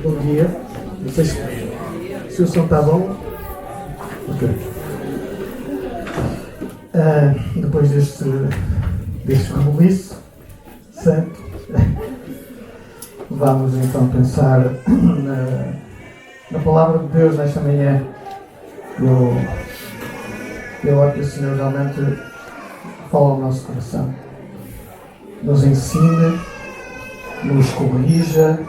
Bom dia. Não sei se o som está bom. Ok. Depois deste rebuliço santo, vamos então pensar na palavra de Deus nesta manhã. Eu acho que o Senhor realmente fala ao nosso coração, nos ensina, nos corrija,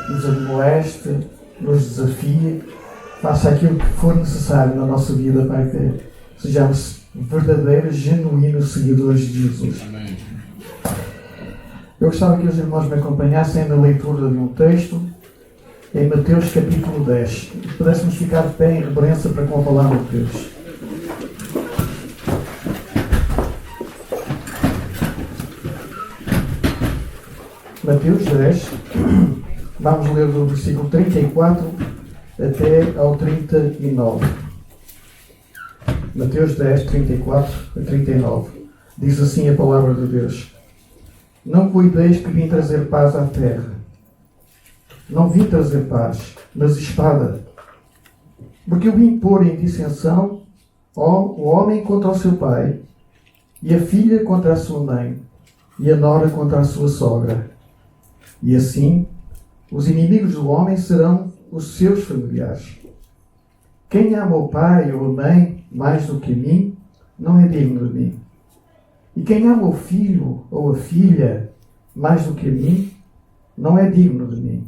nos admoeste, nos desafia, faça aquilo que for necessário na nossa vida para que sejamos verdadeiros, genuínos seguidores de Jesus. Amém. Eu gostava que os irmãos me acompanhassem na leitura de um texto em Mateus capítulo 10. Pudéssemos ficar de pé em reverência para com a palavra de Deus. Mateus 10, vamos ler do versículo 34 até ao 39. Mateus 10, 34 a 39. Diz assim a palavra de Deus: Não cuideis que vim trazer paz à terra. Não vim trazer paz, mas espada. Porque eu vim pôr em dissensão o homem contra o seu pai, e a filha contra a sua mãe, e a nora contra a sua sogra. E assim, os inimigos do homem serão os seus familiares. Quem ama o pai ou a mãe mais do que a mim, não é digno de mim. E quem ama o filho ou a filha mais do que a mim, não é digno de mim.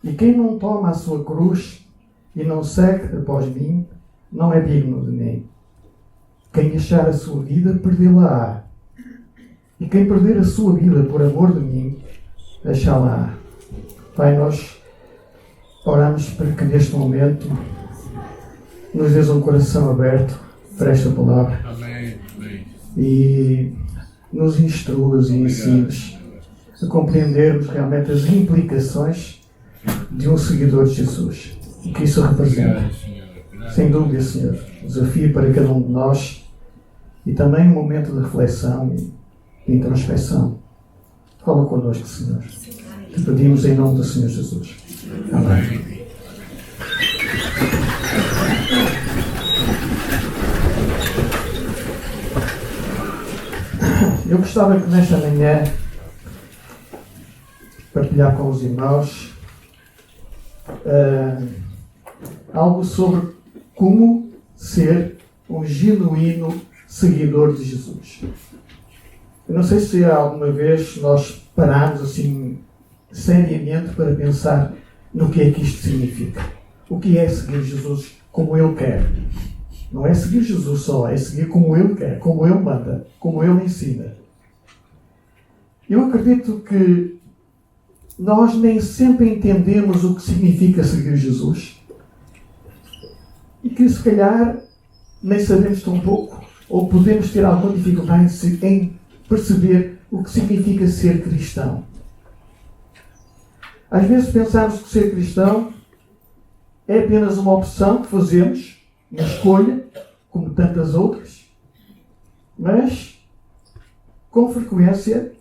E quem não toma a sua cruz e não segue após mim, não é digno de mim. Quem achar a sua vida, perdê-la-á. E quem perder a sua vida por amor de mim, achá-la-á. Pai, nós oramos para que neste momento nos dês um coração aberto para esta palavra. Amém. E nos instruas e ensines a compreendermos realmente as implicações de um seguidor de Jesus. O que isso representa. Sem dúvida, Senhor. Desafio para cada um de nós e também um momento de reflexão e introspecção. Fala connosco, Senhor. Te pedimos em nome do Senhor Jesus. Amém. Eu gostava que nesta manhã partilhar com os irmãos algo sobre como ser um genuíno seguidor de Jesus. Eu não sei se alguma vez nós paramos assim seriamente para pensar no que é que isto significa. O que é seguir Jesus como Ele quer? Não é seguir Jesus só, é seguir como Ele quer, como Ele manda, como Ele ensina. Eu acredito que nós nem sempre entendemos o que significa seguir Jesus e que se calhar nem sabemos tão pouco ou podemos ter alguma dificuldade em perceber o que significa ser cristão. Às vezes pensamos que ser cristão é apenas uma opção que fazemos, uma escolha, como tantas outras, mas com frequência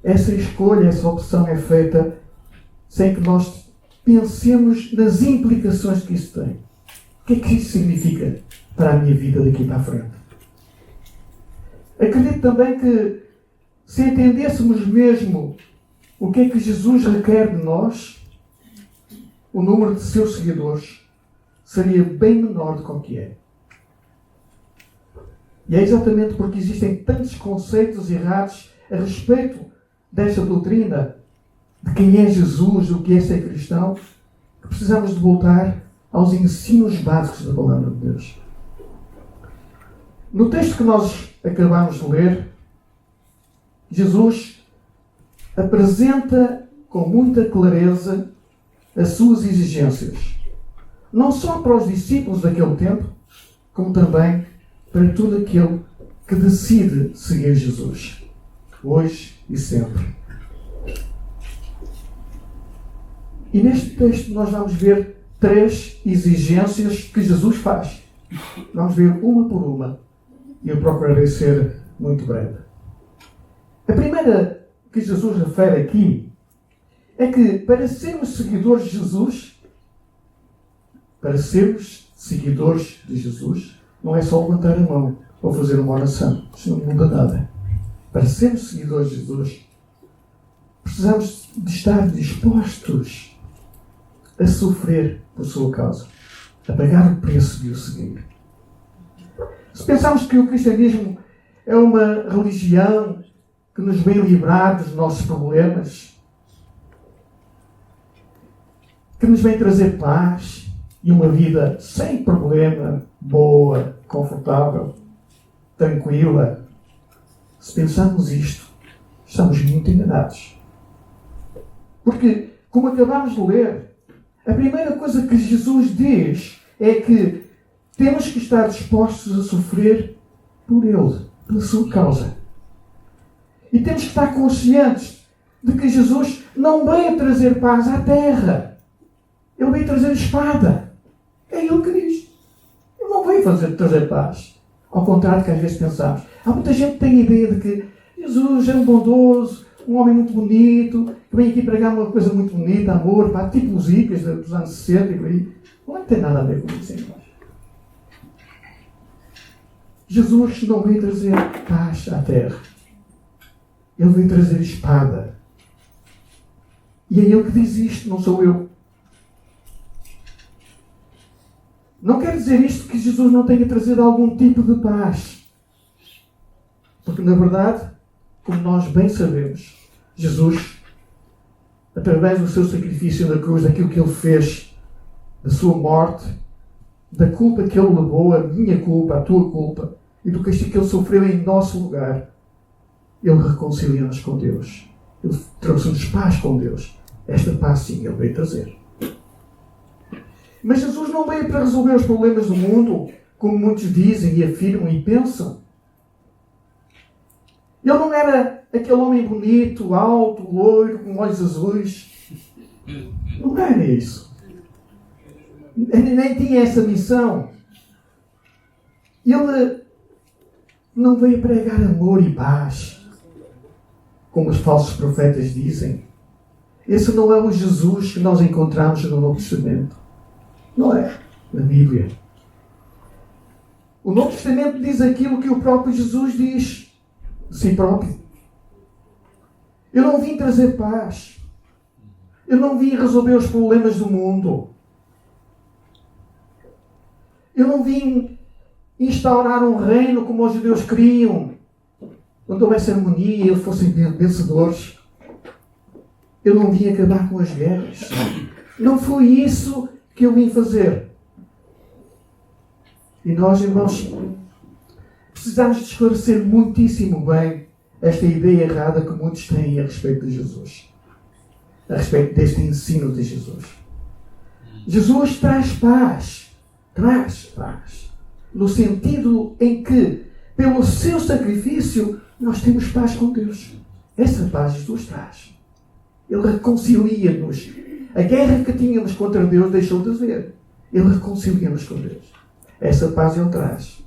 essa escolha, essa opção é feita sem que nós pensemos nas implicações que isso tem. O que é que isso significa para a minha vida daqui para a frente? Acredito também que se entendêssemos mesmo o que é que Jesus requer de nós, o número de seus seguidores seria bem menor do que é. E é exatamente porque existem tantos conceitos errados a respeito desta doutrina de quem é Jesus, do que é ser cristão, que precisamos de voltar aos ensinos básicos da palavra de Deus. No texto que nós acabamos de ler, Jesus apresenta com muita clareza as suas exigências, não só para os discípulos daquele tempo, como também para todo aquele que decide seguir Jesus, hoje e sempre. E neste texto nós vamos ver 3 exigências que Jesus faz. Vamos ver uma por uma. E eu procurarei ser muito breve. A primeira que Jesus refere aqui é que para sermos seguidores de Jesus, não é só levantar a mão ou fazer uma oração. Isso não muda nada. Para sermos seguidores de Jesus, precisamos de estar dispostos a sofrer por sua causa, a pagar o preço de o seguir. Se pensarmos que o cristianismo é uma religião que nos vem livrar dos nossos problemas, que nos vem trazer paz e uma vida sem problema, boa, confortável, tranquila, se pensarmos isto, estamos muito enganados. Porque, como acabámos de ler, a primeira coisa que Jesus diz é que temos que estar dispostos a sofrer por Ele, pela sua causa. E temos que estar conscientes de que Jesus não veio trazer paz à terra. Ele veio trazer espada. É Ele que diz. Ele não veio trazer paz. Ao contrário do que às vezes pensamos. Há muita gente que tem a ideia de que Jesus é um bondoso, um homem muito bonito, que vem aqui pregar uma coisa muito bonita, amor, pá, tipo músicas dos anos 60 e por aí. Não tem nada a ver com isso, irmãos. Jesus não veio trazer paz à terra. Ele veio trazer espada. E é Ele que diz isto, não sou eu. Não quer dizer isto que Jesus não tenha trazido algum tipo de paz. Porque, na verdade, como nós bem sabemos, Jesus, através do seu sacrifício na cruz, daquilo que Ele fez, da sua morte, da culpa que Ele levou, a minha culpa, a tua culpa, e do castigo que Ele sofreu em nosso lugar, Ele reconcilia-nos com Deus. Ele trouxe-nos paz com Deus. Esta paz, sim, Ele veio trazer. Mas Jesus não veio para resolver os problemas do mundo, como muitos dizem e afirmam e pensam. Ele não era aquele homem bonito, alto, loiro, com olhos azuis. Não era isso. Ele nem tinha essa missão. Ele não veio pregar amor e paz, como os falsos profetas dizem. Esse não é o Jesus que nós encontramos no Novo Testamento. Não é na Bíblia. O Novo Testamento diz aquilo que o próprio Jesus diz de si próprio. Eu não vim trazer paz. Eu não vim resolver os problemas do mundo. Eu não vim instaurar um reino como os judeus queriam, onde houvesse harmonia e eles fossem vencedores. Eu não vim acabar com as guerras. Não foi isso que eu vim fazer. E nós, irmãos, precisamos de esclarecer muitíssimo bem esta ideia errada que muitos têm a respeito de Jesus. A respeito deste ensino de Jesus. Jesus traz paz. Traz paz. No sentido em que, pelo seu sacrifício, nós temos paz com Deus. Essa paz Jesus traz. Ele reconcilia-nos. A guerra que tínhamos contra Deus deixou de haver. Ele reconcilia-nos com Deus. Essa paz Ele traz.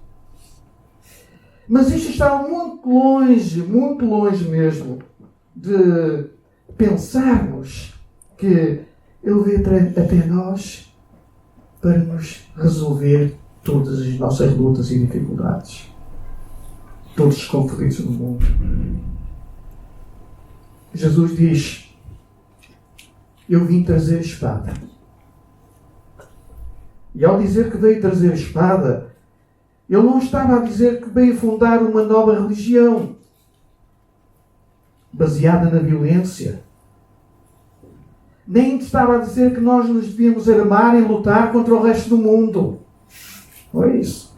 Mas isto está muito longe mesmo de pensarmos que Ele veio até nós para nos resolver todas as nossas lutas e dificuldades. Todos os conflitos do mundo. Jesus diz: eu vim trazer espada. E ao dizer que veio trazer espada, Ele não estava a dizer que veio fundar uma nova religião baseada na violência. Nem estava a dizer que nós nos devíamos armar e lutar contra o resto do mundo. Não é isso.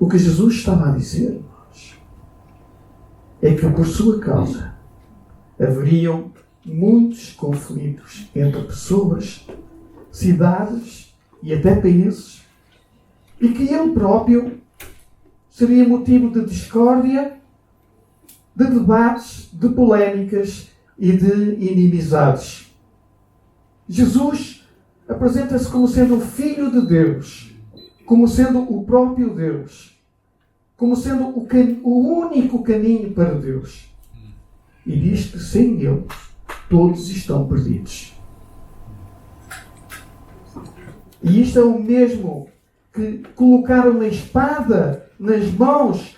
O que Jesus estava a dizer, irmãos, é que por sua causa haveriam muitos conflitos entre pessoas, cidades e até países, e que Ele próprio seria motivo de discórdia, de debates, de polémicas e de inimizades. Jesus apresenta-se como sendo o Filho de Deus, como sendo o próprio Deus, como sendo o único caminho para Deus. e diz que sem Ele todos estão perdidos. E isto é o mesmo que colocar uma espada nas mãos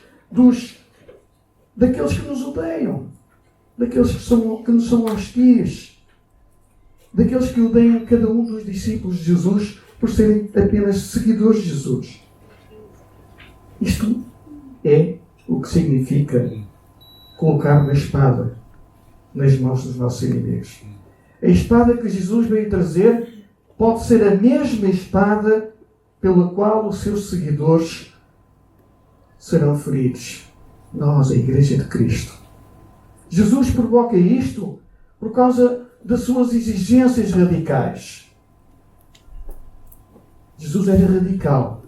daqueles que nos odeiam, daqueles que nos são hostis, daqueles que odeiam cada um dos discípulos de Jesus por serem apenas seguidores de Jesus. Isto é o que significa colocar uma espada nas mãos dos nossos inimigos. A espada que Jesus veio trazer pode ser a mesma espada pela qual os seus seguidores serão feridos. Nós, a Igreja de Cristo. Jesus provoca isto por causa das suas exigências radicais. Jesus era radical.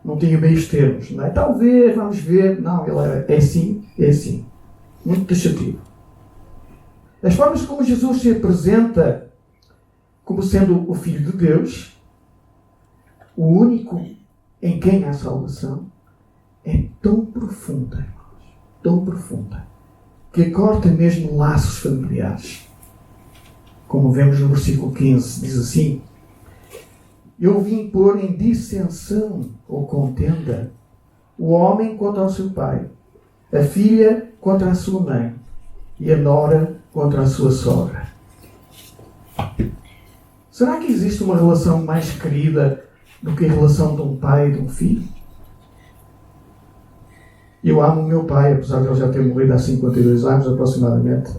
Não tinha meios termos. Não é? Talvez, vamos ver. Não, ele era é assim, é assim. Muito taxativo. As formas como Jesus se apresenta como sendo o Filho de Deus, o único em quem há salvação, é tão profunda, irmãos, tão profunda, que corta mesmo laços familiares. Como vemos no versículo 15, diz assim: eu vim pôr em dissensão ou contenda o homem contra o seu pai, a filha contra a sua mãe e a nora contra a sua sogra. Será que existe uma relação mais querida do que a relação de um pai e de um filho? Eu amo o meu pai, apesar de ele já ter morrido há 52 anos aproximadamente.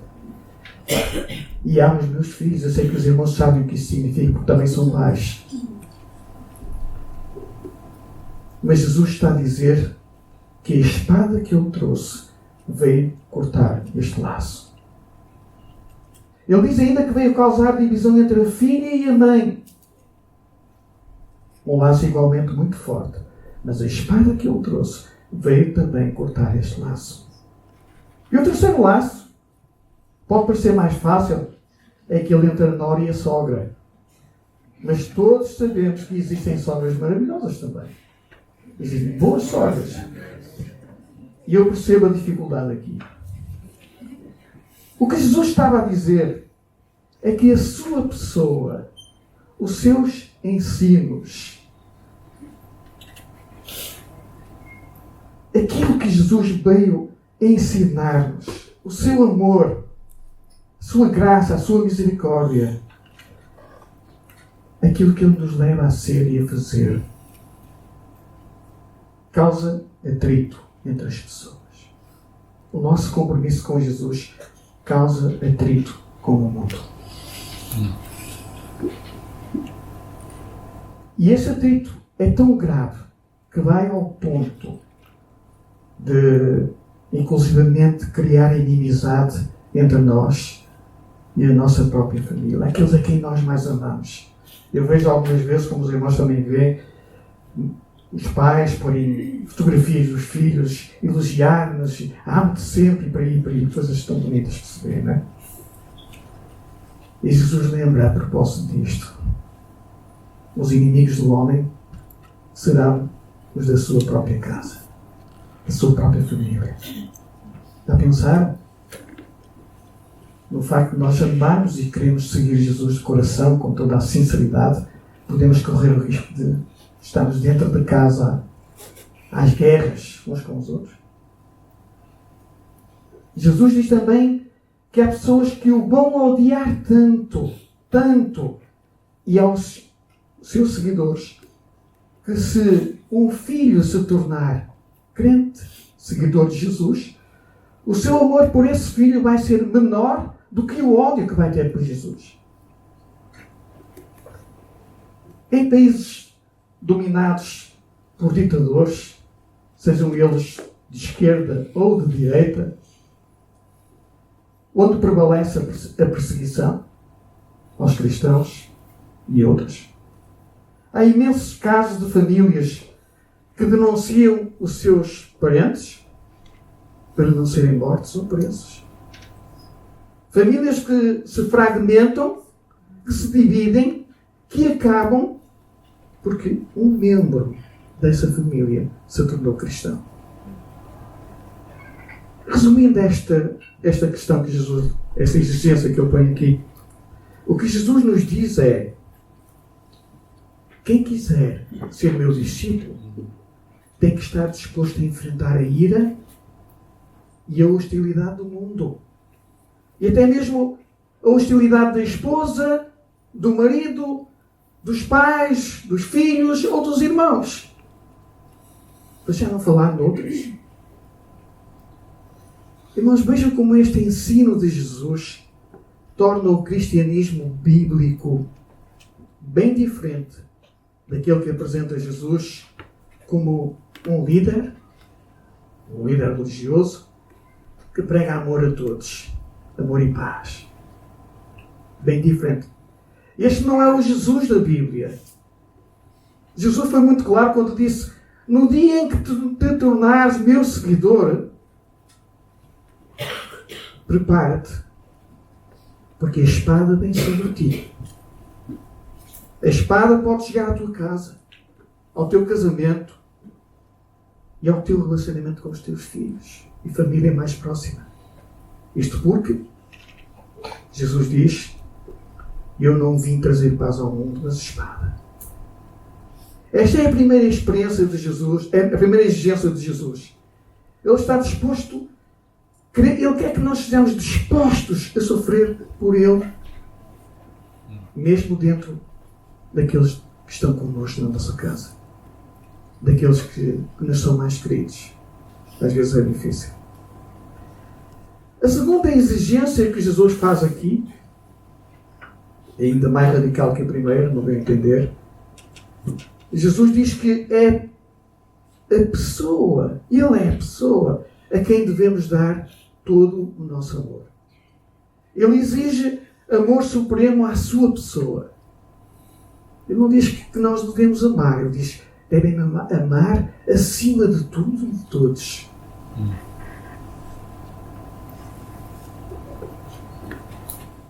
E amo os meus filhos. Eu sei que os irmãos sabem o que isso significa, porque também são pais. Mas Jesus está a dizer que a espada que ele trouxe veio cortar este laço. Ele diz ainda que veio causar divisão entre a filha e a mãe. Um laço igualmente muito forte. Mas a espada que ele trouxe veio também cortar este laço. E o terceiro laço pode parecer mais fácil. É aquele entre a nora e a sogra. Mas todos sabemos que existem sogras maravilhosas também. Existem boas sogras. E eu percebo a dificuldade aqui. O que Jesus estava a dizer é que a sua pessoa, os seus ensinos, aquilo que Jesus veio ensinar-nos, o seu amor, a sua graça, a sua misericórdia, aquilo que Ele nos leva a ser e a fazer, causa atrito entre as pessoas. O nosso compromisso com Jesus causa atrito com o mundo. E esse atrito é tão grave que vai ao ponto de, inclusivamente, criar inimizade entre nós e a nossa própria família, aqueles a quem nós mais amamos. Eu vejo algumas vezes, como os irmãos também veem, os pais porem fotografias dos filhos, elogiar-nos, amo-te sempre, e para aí, coisas tão bonitas que se vê, não é? E Jesus lembra a propósito disto: os inimigos do homem serão os da sua própria casa, da sua própria família. Já pensaram? No facto de nós amarmos e queremos seguir Jesus de coração, com toda a sinceridade, podemos correr o risco de estarmos dentro de casa às guerras uns com os outros. Jesus diz também que há pessoas que o vão odiar tanto, e aos seus seguidores, que se um filho se tornar crente, seguidor de Jesus, o seu amor por esse filho vai ser menor do que o ódio que vai ter por Jesus. Em países dominados por ditadores, sejam eles de esquerda ou de direita, onde prevalece a perseguição aos cristãos e outros, há imensos casos de famílias que denunciam os seus parentes para não serem mortos ou presos. Famílias que se fragmentam, que se dividem, que acabam porque um membro dessa família se tornou cristão. Resumindo esta questão que Jesus, esta exigência que eu ponho aqui, o que Jesus nos diz é: quem quiser ser meu discípulo tem que estar disposto a enfrentar a ira e a hostilidade do mundo. E até mesmo a hostilidade da esposa, do marido, dos pais, dos filhos ou dos irmãos. Para já não falar de outros. Irmãos, vejam como este ensino de Jesus torna o cristianismo bíblico bem diferente daquele que apresenta Jesus como um líder religioso, que prega amor a todos, amor e paz. Bem diferente. Este não é o Jesus da Bíblia. Jesus foi muito claro quando disse: no dia em que te tornares meu seguidor, prepara-te, porque a espada vem sobre ti. A espada pode chegar à tua casa, ao teu casamento e ao teu relacionamento com os teus filhos e família mais próxima. Isto porque Jesus diz: eu não vim trazer paz ao mundo, mas espada. Esta é a primeira experiência de Jesus, é a primeira exigência de Jesus. Ele está disposto, ele quer que nós estejamos dispostos a sofrer por Ele, mesmo dentro daqueles que estão connosco na nossa casa, daqueles que nos são mais queridos. Às vezes é difícil. A segunda exigência que Jesus faz aqui, é ainda mais radical que a primeira, não vou entender. Jesus diz que é a pessoa, Ele é a pessoa a quem devemos dar todo o nosso amor. Ele exige amor supremo à sua pessoa. Ele não diz que nós devemos amar, ele diz: devem amar acima de tudo e de todos.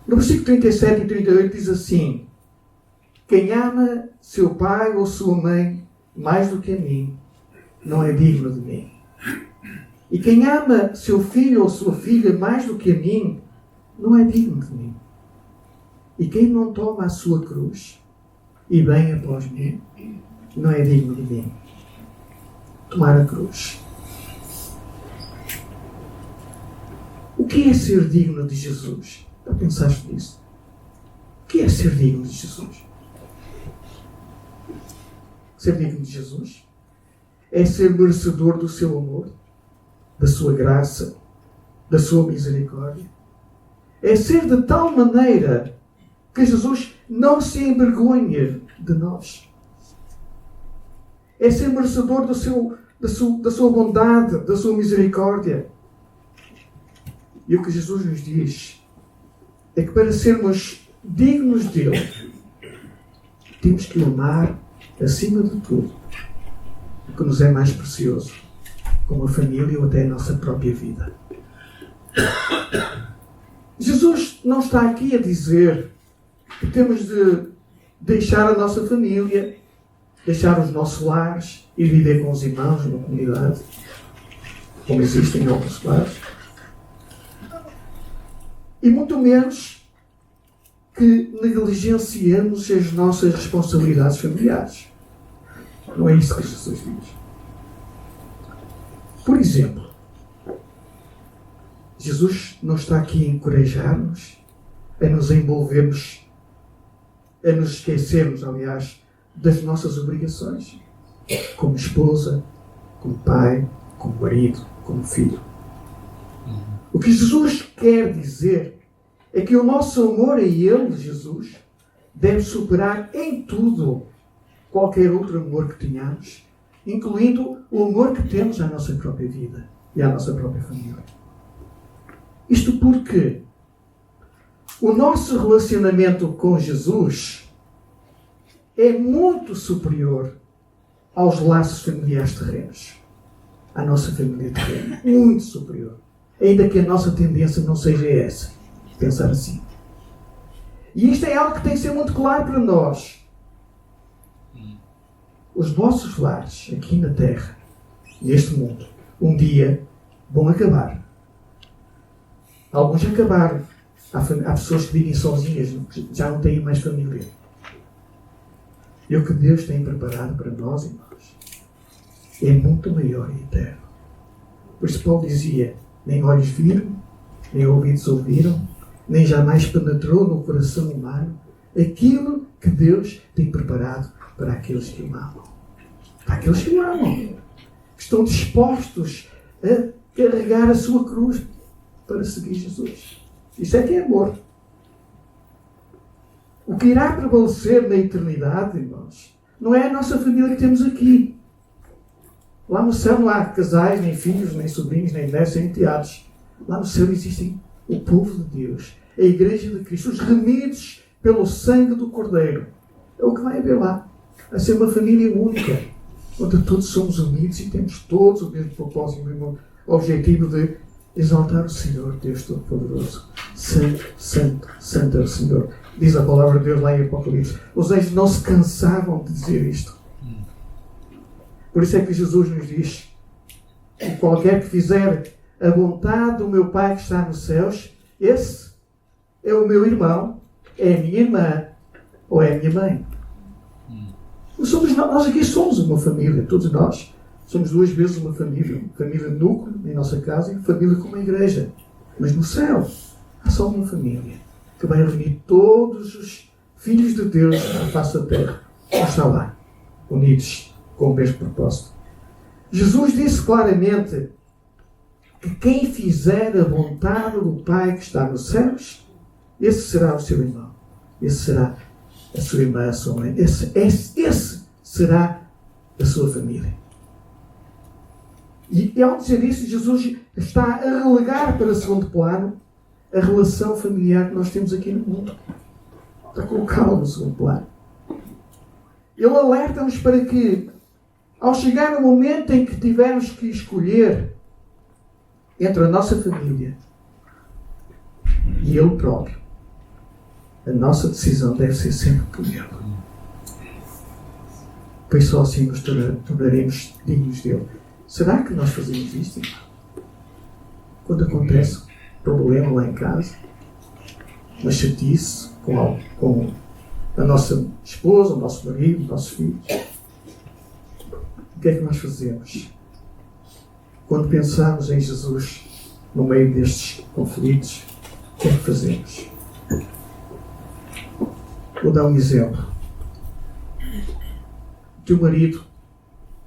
No versículo 37 e 38 diz assim: quem ama seu pai ou sua mãe mais do que a mim, não é digno de mim. E quem ama seu filho ou sua filha mais do que a mim, não é digno de mim. E quem não toma a sua cruz e vem após mim, não é digno de mim. Tomar a cruz. O que é ser digno de Jesus? Já pensaste nisso? O que é ser digno de Jesus? Ser digno de Jesus é ser merecedor do seu amor, da sua graça, da sua misericórdia. É ser de tal maneira que Jesus não se envergonhe de nós. É ser merecedor da sua bondade, da sua misericórdia. E o que Jesus nos diz é que para sermos dignos dele, temos que amar acima de tudo o que nos é mais precioso, como a família ou até a nossa própria vida. Jesus não está aqui a dizer que temos de deixar a nossa família, deixar os nossos lares e viver com os irmãos numa comunidade, como existem em outros lares. E muito menos que negligenciemos as nossas responsabilidades familiares. Não é isso que Jesus diz. Por exemplo, Jesus não está aqui a encorajar-nos, a nos envolvermos, a nos esquecermos, aliás, das nossas obrigações, como esposa, como pai, como marido, como filho. O que Jesus quer dizer é que o nosso amor a Ele, Jesus, deve superar em tudo qualquer outro amor que tenhamos, incluindo o amor que temos à nossa própria vida e à nossa própria família. Isto porque o nosso relacionamento com Jesus é muito superior aos laços familiares terrenos, à nossa família terrena. Muito superior. Ainda que a nossa tendência não seja essa, pensar assim. E isto é algo que tem que ser muito claro para nós. Os nossos lares, aqui na Terra, neste mundo, um dia vão acabar. Alguns acabaram. Há pessoas que vivem sozinhas, que já não têm mais família. E o que Deus tem preparado para nós, irmãos, é muito maior e eterno. Por isso Paulo dizia, nem olhos viram, nem ouvidos ouviram, nem jamais penetrou no coração humano aquilo que Deus tem preparado para aqueles que o amam. Para aqueles que o amam. Que estão dispostos a carregar a sua cruz para seguir Jesus. Isso é que é amor. O que irá prevalecer na eternidade, irmãos, não é a nossa família que temos aqui. Lá no céu não há casais, nem filhos, nem sobrinhos, nem netos, nem enteados. Lá no céu existem o povo de Deus, a Igreja de Cristo, os remidos pelo sangue do Cordeiro. É o que vai haver lá. Vai ser uma família única, onde todos somos unidos e temos todos o mesmo propósito, o mesmo objetivo de exaltar o Senhor, Deus Todo-Poderoso. Santo, Santo, Santo é o Senhor. Diz a palavra de Deus lá em Apocalipse. Os anjos não se cansavam de dizer isto. Por isso é que Jesus nos diz: qualquer que fizer a vontade do meu Pai que está nos céus, esse é o meu irmão, é a minha irmã ou é a minha mãe. Nós aqui somos uma família, todos nós. Somos duas vezes uma família. Família núcleo em nossa casa e família como a igreja. Mas no céu há só uma família que vai reunir todos os filhos de Deus à face da terra. Vão estar lá, unidos com o mesmo propósito. Jesus disse claramente que quem fizer a vontade do Pai que está nos céus, esse será o seu irmão. Esse será a sua irmã, a sua mãe. Esse será a sua família. E ao dizer isso, Jesus está a relegar para segundo plano a relação familiar que nós temos aqui no mundo. Está a colocá-la no segundo plano. Ele alerta-nos para que, ao chegar o momento em que tivermos que escolher entre a nossa família e Ele próprio, a nossa decisão deve ser sempre por Ele. Pois só assim nos tornaremos dignos dEle. Será que nós fazemos isto? Quando acontece um problema lá em casa, uma chatice com a nossa esposa, o nosso marido, os nossos filhos, o que é que nós fazemos? Quando pensamos em Jesus no meio destes conflitos, o que é que fazemos? Vou dar um exemplo. O teu marido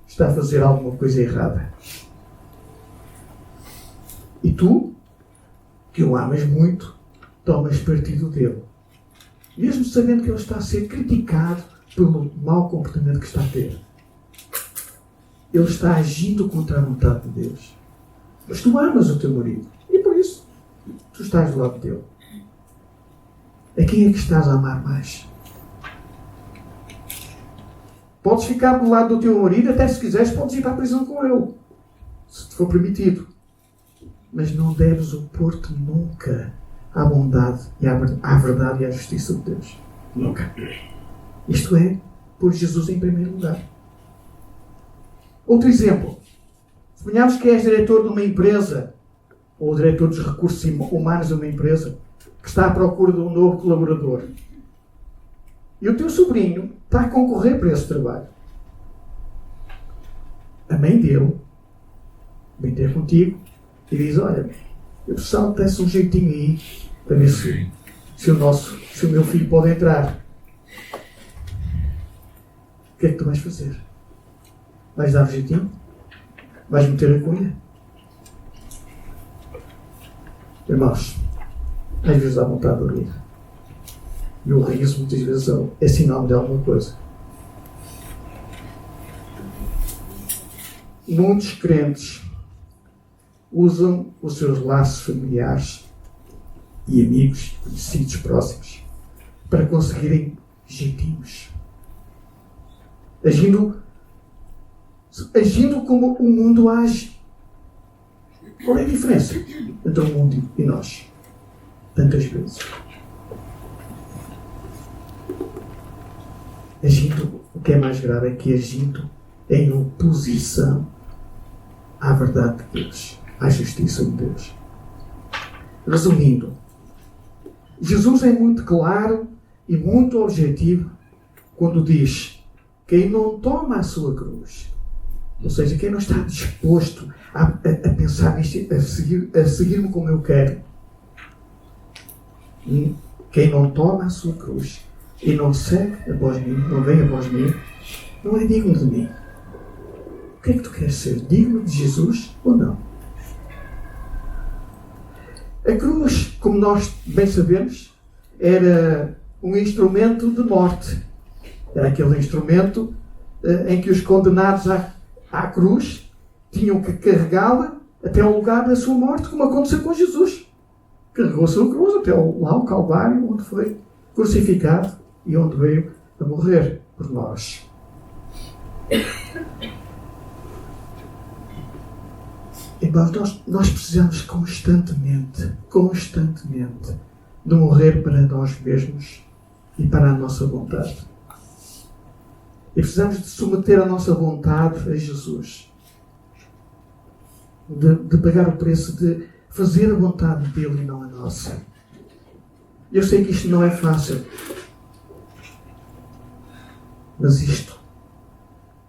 está a fazer alguma coisa errada. E tu, que o amas muito, tomas partido dele. Mesmo sabendo que ele está a ser criticado pelo mau comportamento que está a ter. Ele está agindo contra a vontade de Deus. Mas tu amas o teu marido. E por isso, tu estás do lado dele. A quem é que estás a amar mais? Podes ficar do lado do teu marido, até se quiseres, podes ir para a prisão com ele. Se te for permitido. Mas não deves opor-te nunca à bondade e à verdade e à justiça de Deus. Nunca. Isto é, pôr Jesus em primeiro lugar. Outro exemplo. Suponhamos que és diretor de uma empresa, ou diretor dos recursos humanos de uma empresa, que está à procura de um novo colaborador. E o teu sobrinho está a concorrer para esse trabalho. A mãe dele vem ter contigo e diz: olha, eu precisava que desse um jeitinho aí para ver se o meu filho pode entrar. O que é que tu vais fazer? Vais dar um jeitinho? Vais meter a cunha? Irmãos, às vezes há vontade de rir. E o riso muitas vezes é sinal de alguma coisa. Muitos crentes usam os seus laços familiares e amigos, conhecidos próximos, para conseguirem jeitinhos. Agindo como o mundo age. Qual é a diferença entre o mundo e nós? Tantas vezes. Agindo, o que é mais grave é que agindo em oposição à verdade de Deus, à justiça de Deus. Resumindo, Jesus é muito claro e muito objetivo quando diz: quem não toma a sua cruz, ou seja, quem não está disposto a pensar nisto, a seguir-me como eu quero, quem não toma a sua cruz e não segue após mim, não vem após mim, não é digno de mim. O que é que tu queres ser? Digno de Jesus ou não? A cruz, como nós bem sabemos, era um instrumento de morte. Era aquele instrumento em que os condenados à cruz tinham que carregá-la até ao lugar da sua morte, como aconteceu com Jesus. Carregou a sua cruz até lá ao Calvário, onde foi crucificado e onde veio a morrer por nós. Embora nós precisamos constantemente de morrer para nós mesmos e para a nossa vontade. E precisamos de submeter a nossa vontade a Jesus. De pagar o preço de fazer a vontade dele e não a nossa. Eu sei que isto não é fácil. Mas isto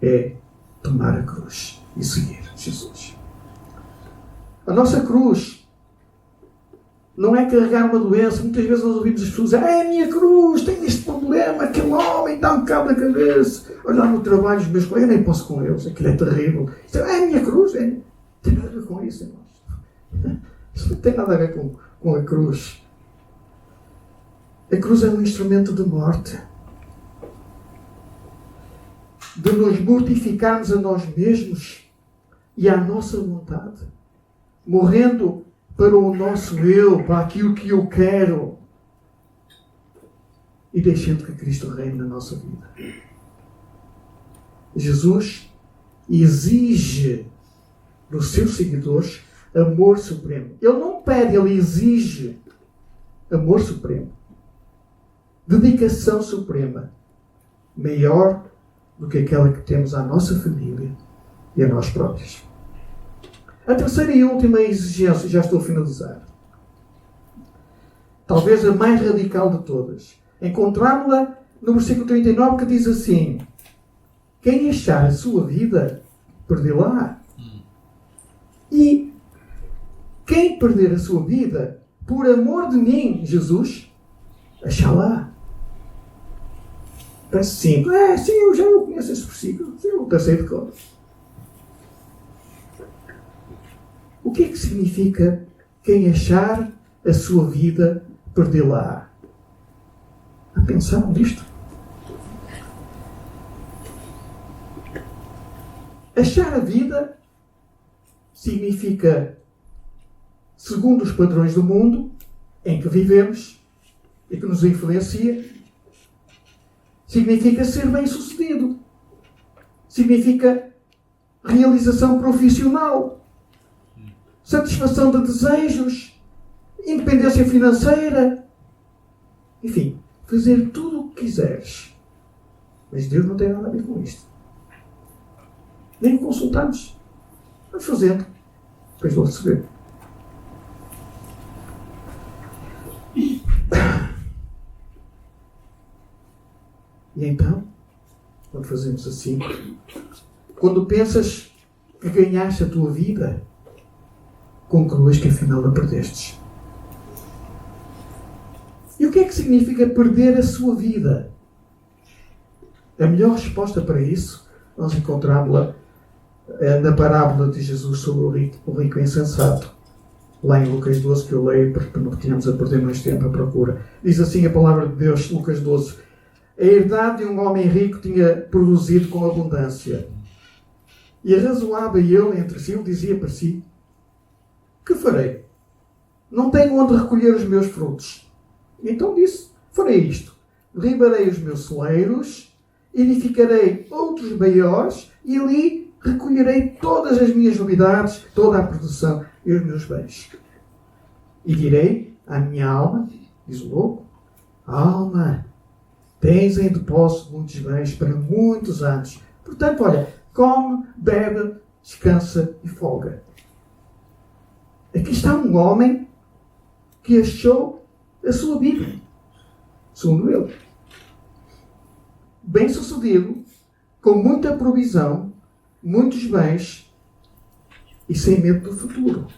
é tomar a cruz e seguir Jesus. A nossa cruz não é carregar uma doença. Muitas vezes nós ouvimos as pessoas dizer: é a minha cruz, tenho este problema, aquele homem está um bocado na cabeça. Olha lá no trabalho, os meus colegas, eu nem posso com eles, aquilo é terrível. É a minha cruz, não tem nada a ver com isso, irmãos. Isso não tem nada a ver com a cruz. A cruz é um instrumento de morte. De nos mortificarmos a nós mesmos e à nossa vontade. Morrendo para o nosso eu, para aquilo que eu quero. E deixando que Cristo reine na nossa vida. Jesus exige dos seus seguidores amor supremo. Ele não pede, ele exige amor supremo. Dedicação suprema. Maior do que aquela que temos à nossa família e a nós próprios. A terceira e última exigência, já estou a finalizar. Talvez a mais radical de todas. Encontramos-la no versículo 39 que diz assim: quem achar a sua vida, perdê-la. E quem perder a sua vida, por amor de mim, Jesus, achá-la. Parece simples. Sim, eu já conheço esse versículo. Eu passei de conta. O que é que significa quem achar a sua vida, perdê-la? A pensar nisto? Achar a vida significa, segundo os padrões do mundo em que vivemos e que nos influencia, significa ser bem-sucedido. Significa realização profissional, satisfação de desejos, independência financeira. Enfim, fazer tudo o que quiseres. Mas Deus não tem nada a ver com isto. Nem o consultamos. Vamos fazendo. Depois vou receber. E então, quando fazemos assim, quando pensas que ganhaste a tua vida, concluas que afinal a perdestes. E o que é que significa perder a sua vida? A melhor resposta para isso, nós encontramos-la na parábola de Jesus sobre o rico insensato. Lá em Lucas 12, que eu leio, porque não tínhamos a perder mais tempo à procura. Diz assim a palavra de Deus, Lucas 12. A herdade de um homem rico tinha produzido com abundância. E arrazoava ele entre si, ele dizia para si: que farei? Não tenho onde recolher os meus frutos. Então disse: farei isto. Derribarei os meus celeiros, edificarei outros maiores e ali recolherei todas as minhas novidades, toda a produção e os meus bens. E direi à minha alma, diz o louco: alma, tens em depósito muitos bens para muitos anos. Portanto, olha, come, bebe, descansa e folga. Aqui está um homem que achou a sua vida, segundo ele. Bem-sucedido, com muita provisão, muitos bens e sem medo do futuro.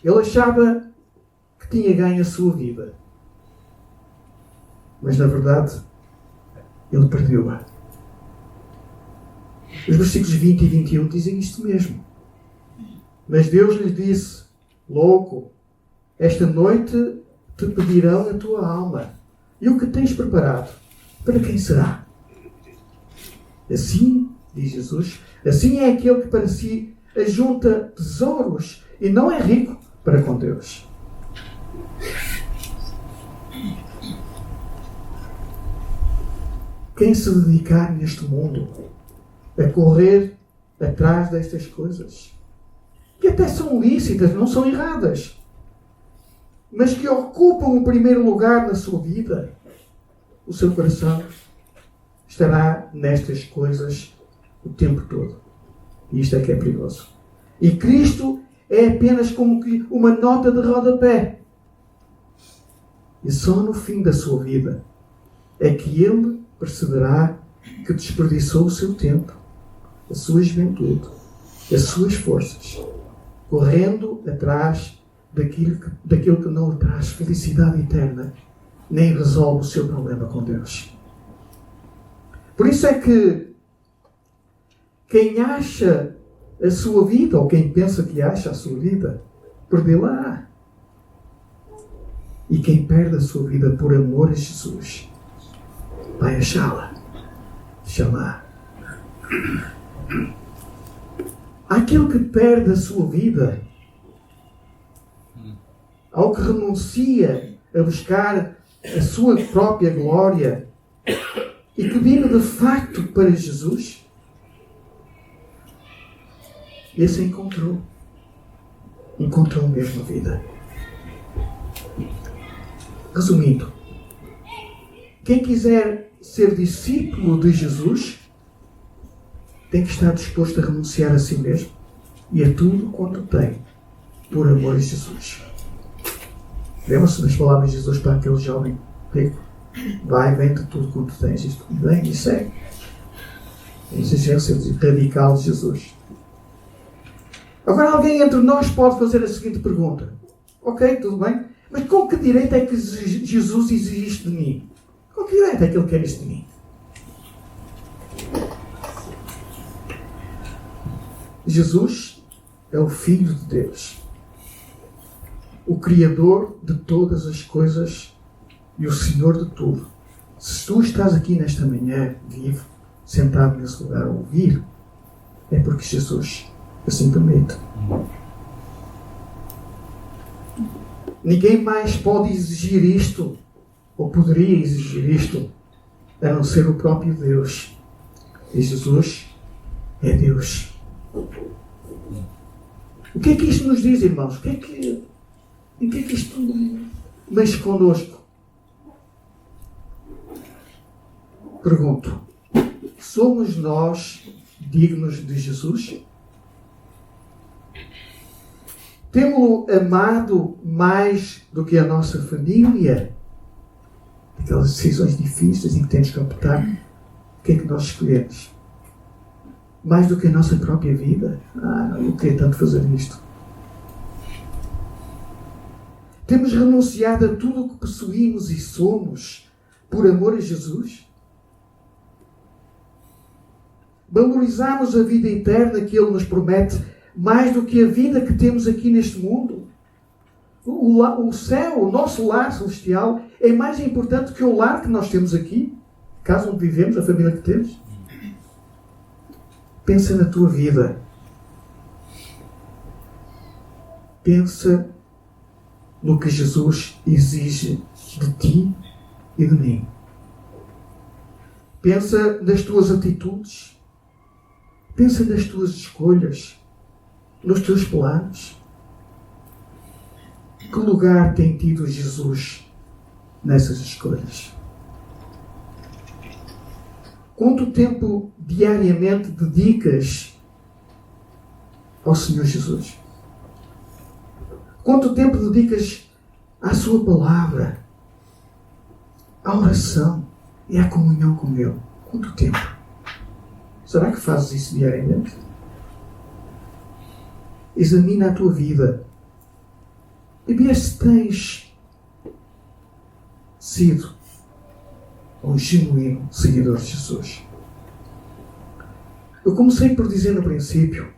Ele achava que tinha ganho a sua vida. Mas, na verdade, ele perdeu-a. Os versículos 20 e 21 dizem isto mesmo. Mas Deus lhe disse: louco, esta noite te pedirão a tua alma. E o que tens preparado, para quem será? Assim, diz Jesus, assim é aquele que para si ajunta tesouros e não é rico para com Deus. Quem se dedicar neste mundo a correr atrás destas coisas, que até são lícitas, não são erradas, mas que ocupam o primeiro lugar na sua vida, o seu coração estará nestas coisas o tempo todo. E isto é que é perigoso. E Cristo é apenas como que uma nota de rodapé. E só no fim da sua vida é que Ele perceberá que desperdiçou o seu tempo, a sua juventude, as suas forças, correndo atrás daquilo que não lhe traz felicidade eterna, nem resolve o seu problema com Deus. Por isso é que quem acha a sua vida, ou quem pensa que acha a sua vida, perdê-la. E quem perde a sua vida por amor a Jesus, vai achá-la. Deixa-la. Aquele que perde a sua vida, ao que renuncia a buscar a sua própria glória e que vive de facto para Jesus, esse encontrou mesmo a vida. Resumindo, quem quiser ser discípulo de Jesus tem que estar disposto a renunciar a si mesmo e a tudo quanto tem por amor a Jesus. Lembra-se das palavras de Jesus para aquele jovem rico? Vai, vende tudo quanto tens, isto vem e segue. A exigência radical de Jesus. Agora alguém entre nós pode fazer a seguinte pergunta. Ok, tudo bem, mas com que direito é que Jesus exige isto de mim? Com que direito é que Ele quer isto de mim? Jesus é o Filho de Deus, o Criador de todas as coisas e o Senhor de tudo. Se tu estás aqui nesta manhã, vivo, sentado nesse lugar a ouvir, é porque Jesus assim permite. Ninguém mais pode exigir isto, ou poderia exigir isto, a não ser o próprio Deus. E Jesus é Deus. O que é que isto nos diz, irmãos? Em que é que isto mexe connosco? Pergunto, somos nós dignos de Jesus? Temos-lo amado mais do que a nossa família? Aquelas decisões difíceis em que temos que optar, o que é que nós escolhemos? Mais do que a nossa própria vida? Eu queria tanto fazer isto. Temos renunciado a tudo o que possuímos e somos por amor a Jesus? Valorizamos a vida eterna que Ele nos promete mais do que a vida que temos aqui neste mundo? O céu, o nosso lar celestial, é mais importante que o lar que nós temos aqui, a casa onde vivemos, a família que temos? Pensa na tua vida. Pensa no que Jesus exige de ti e de mim. Pensa nas tuas atitudes. Pensa nas tuas escolhas, nos teus planos. Que lugar tem tido Jesus nessas escolhas? Quanto tempo diariamente dedicas ao Senhor Jesus? Quanto tempo dedicas à sua palavra, à oração e à comunhão com Ele? Quanto tempo? Será que fazes isso diariamente? Examina a tua vida e vê se tens sido um genuíno seguidor de Jesus. Eu comecei por dizer no princípio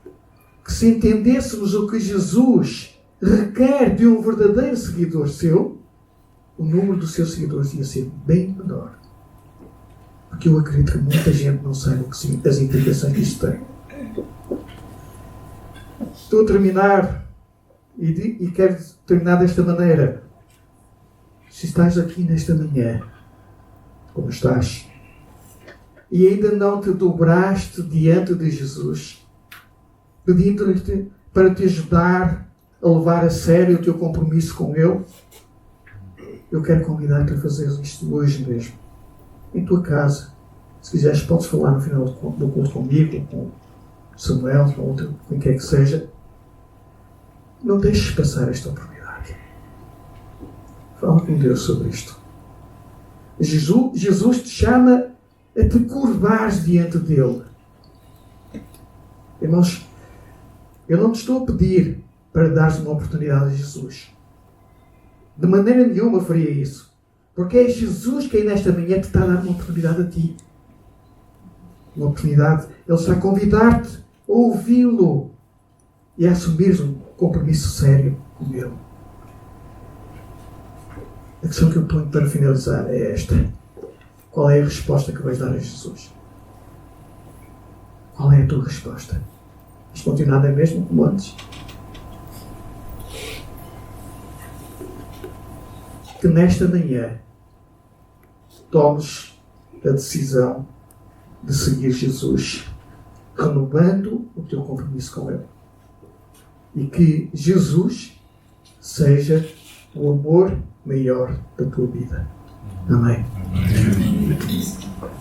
que se entendêssemos o que Jesus requer de um verdadeiro seguidor seu, o número dos seus seguidores ia ser bem menor. Porque eu acredito que muita gente não sabe as implicações que isto tem. Estou a terminar e quero terminar desta maneira. Se estás aqui nesta manhã, como estás, e ainda não te dobraste diante de Jesus, pedindo-lhe para te ajudar a levar a sério o teu compromisso com Ele, eu quero convidar-te a fazer isto hoje mesmo, em tua casa. Se quiseres, podes falar no final do culto comigo, com Samuel, com quem quer que seja. Não deixes passar esta oportunidade. Fala com Deus sobre isto. Jesus te chama a te curvares diante dele. Irmãos, eu não te estou a pedir para dares uma oportunidade a Jesus. De maneira nenhuma faria isso. Porque é Jesus que aí nesta manhã te está a dar uma oportunidade a ti. Uma oportunidade. Ele está a convidar-te a ouvi-lo e a assumires um compromisso sério com Ele. A questão que eu ponho para finalizar é esta. Qual é a resposta que vais dar a Jesus? Qual é a tua resposta? Vais continuar da mesma como antes? Que nesta manhã tomes a decisão de seguir Jesus, renovando o teu compromisso com Ele. E que Jesus seja o amor maior da tua vida. Amém. Amém.